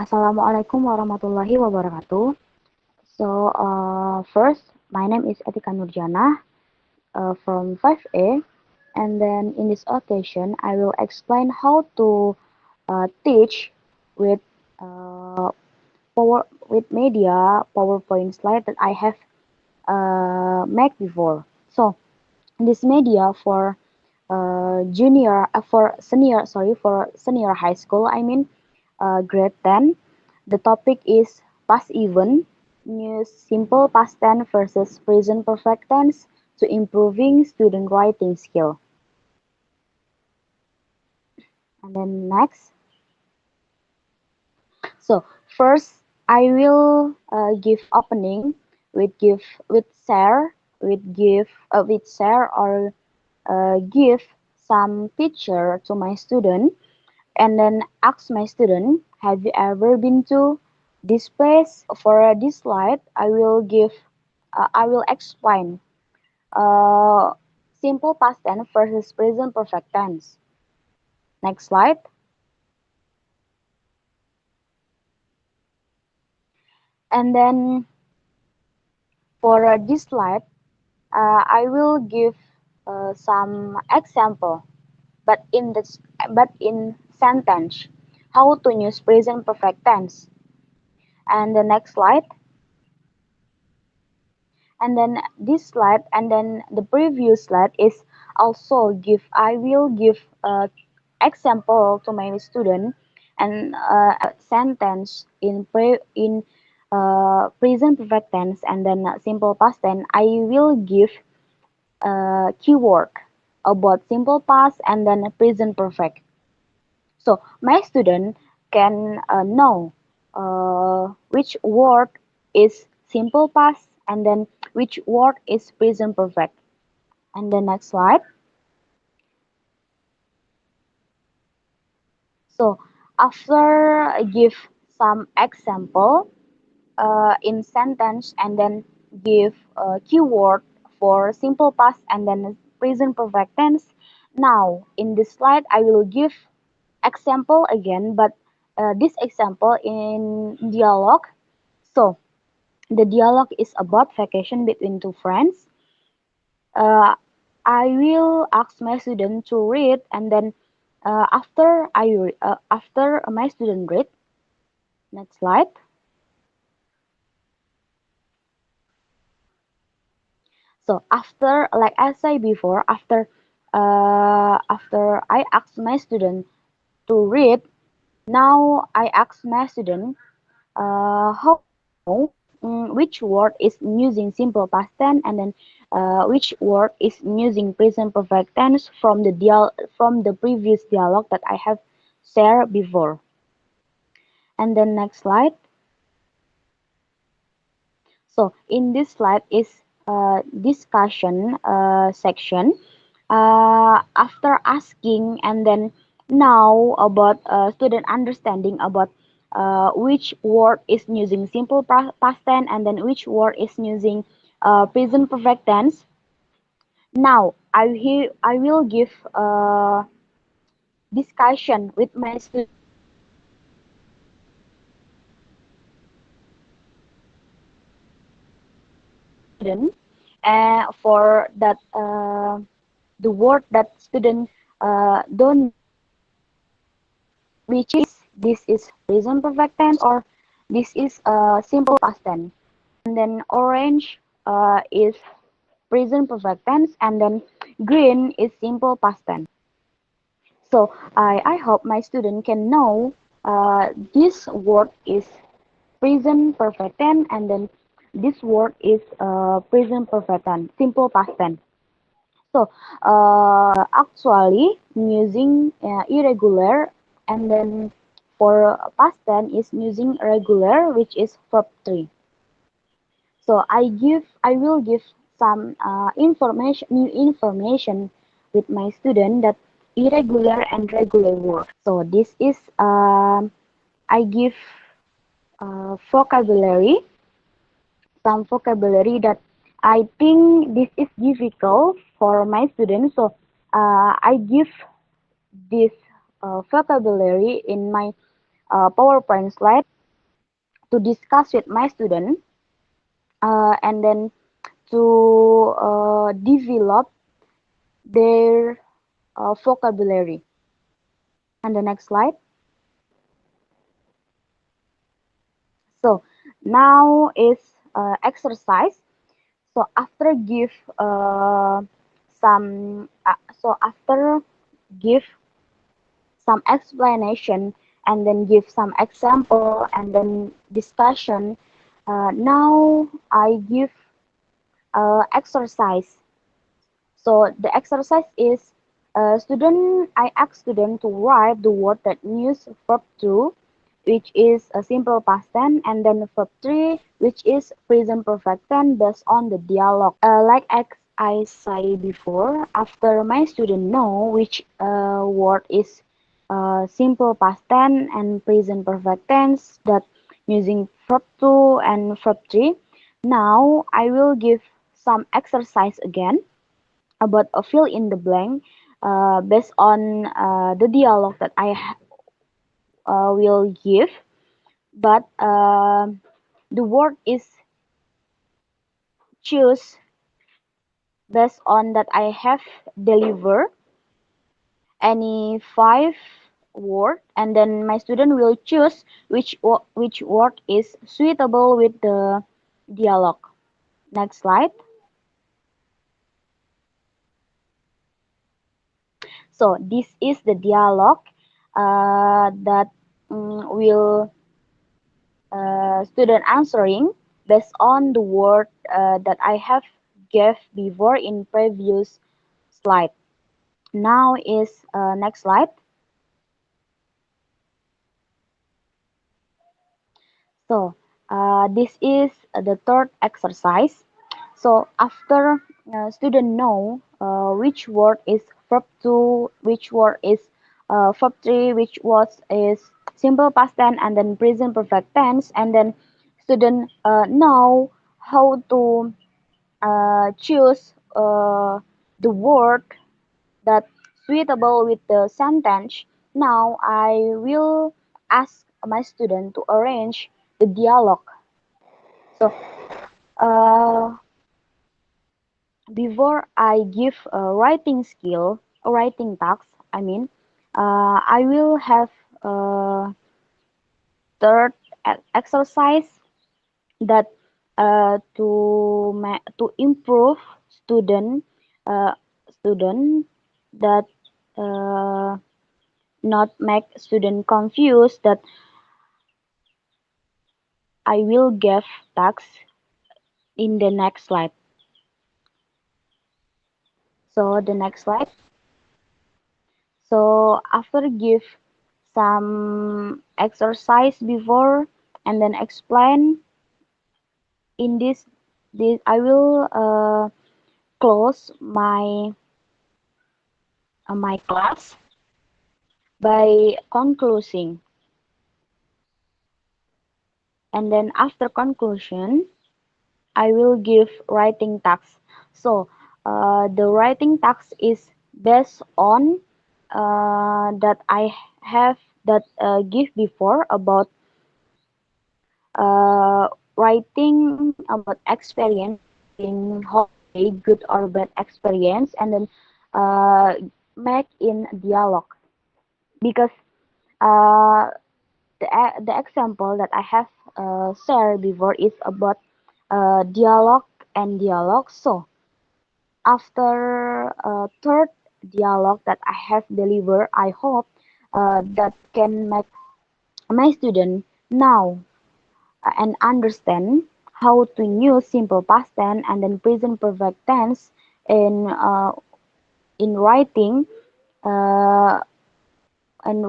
Assalamualaikum warahmatullahi wabarakatuh. First, my name is Etika Nurjanah from 5A, and then in this occasion, I will explain how to teach with uh, with media PowerPoint slide that I have made before. So, this media for for senior high school, I mean grade 10. The topic is past even, use simple past tense versus present perfect tense to improving student writing skill. And then next, so first I will give opening with with share with share or give some picture to my student, and then ask my student, have you ever been to this place? For this slide, I will explain uh, simple past tense versus present perfect tense. Next slide. And then for this slide, I will give some example, but in sentence, how to use present perfect tense. And the next slide, and then this slide, and then the previous slide is also give. I will give example to my student and sentence in present perfect tense, and then simple past tense. I will give keyword about simple past and then present perfect. So my student can know which word is simple past and then which word is present perfect. And the next slide. So after I give some example in sentence and then give a keyword for simple past and then present perfect tense. Now in this slide I will give example again, but this example in dialogue. So the dialogue is about vacation between two friends. Uh, I will ask my student to read, and then after my student read, next slide. So after, like I said before, after I ask my student to read, now I ask my student how know which word is using simple past tense and then which word is using present perfect tense from from the previous dialogue that I have shared before. And then next slide. So in this slide is discussion section. After asking and then now about student understanding about which word is using simple past tense and then which word is using present perfect tense. Now I will give discussion with my student for that the word that student don't, which is this is present perfect tense or this is simple past tense. And then orange is present perfect tense, and then green is simple past tense. So I hope my student can know this word is present perfect tense, and then this word is present perfect tense, simple past tense. So actually using irregular, and then for past tense is using regular, which is verb 3. So I will give some new information with my student that irregular and regular word. So this is I give vocabulary, some vocabulary that I think this is difficult for my students. So I give this vocabulary in my PowerPoint slide to discuss with my student, and then to develop their vocabulary. And the next slide. So now is exercise. So after give some so after give some explanation and then give some example and then discussion. Now I give exercise. So the exercise is I ask student to write the word that use verb two, which is a simple past tense, and then verb three, which is present perfect tense based on the dialogue. Like I say before, after my student know which word is simple past tense and present perfect tense that using verb two and verb three, now I will give some exercise again about a fill in the blank based on the dialogue that I will give, but the word is choose based on that I have deliver any five word, and then my student will choose which word is suitable with the dialogue. Next slide. So this is the dialogue that will student answering based on the word that I have gave before in previous slide. Now is next slide. So this is the third exercise. So after student know which word is verb two, which word is verb three, which word is simple past tense, and then present perfect tense, and then student know how to choose the word that suitable with the sentence. Now I will ask my student to arrange the dialogue. So before I give a writing skill, a writing task, I will have a third exercise that to improve student uh, student that uh, not make student confused that I will give tax in the next slide. So the next slide. So after give some exercise before and then explain in this I will close my class by concluding, and then after conclusion I will give writing task. So the writing task is based on that I have that give before about uh, writing about experience in holiday, good or bad experience, and then uh, make in dialogue, because uh, the example that I have shared before is about dialogue and dialogue. So after third dialogue that I have delivered, I hope that can make my student now and understand how to use simple past tense and then present perfect tense in writing uh, in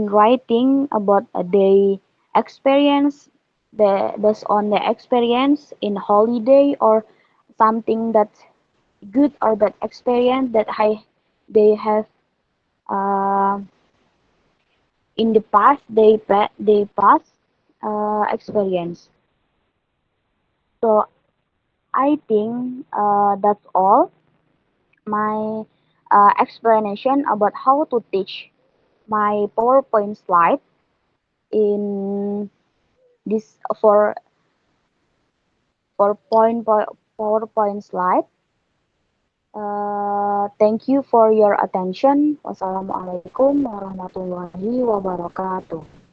writing about a day experience, based on the experience in holiday or something that's good or bad experience that they have uh, in the past they past experience. So I think that's all my explanation about how to teach my PowerPoint slide. in this for PowerPoint slide. Thank you for your attention. Wassalamualaikum warahmatullahi wabarakatuh.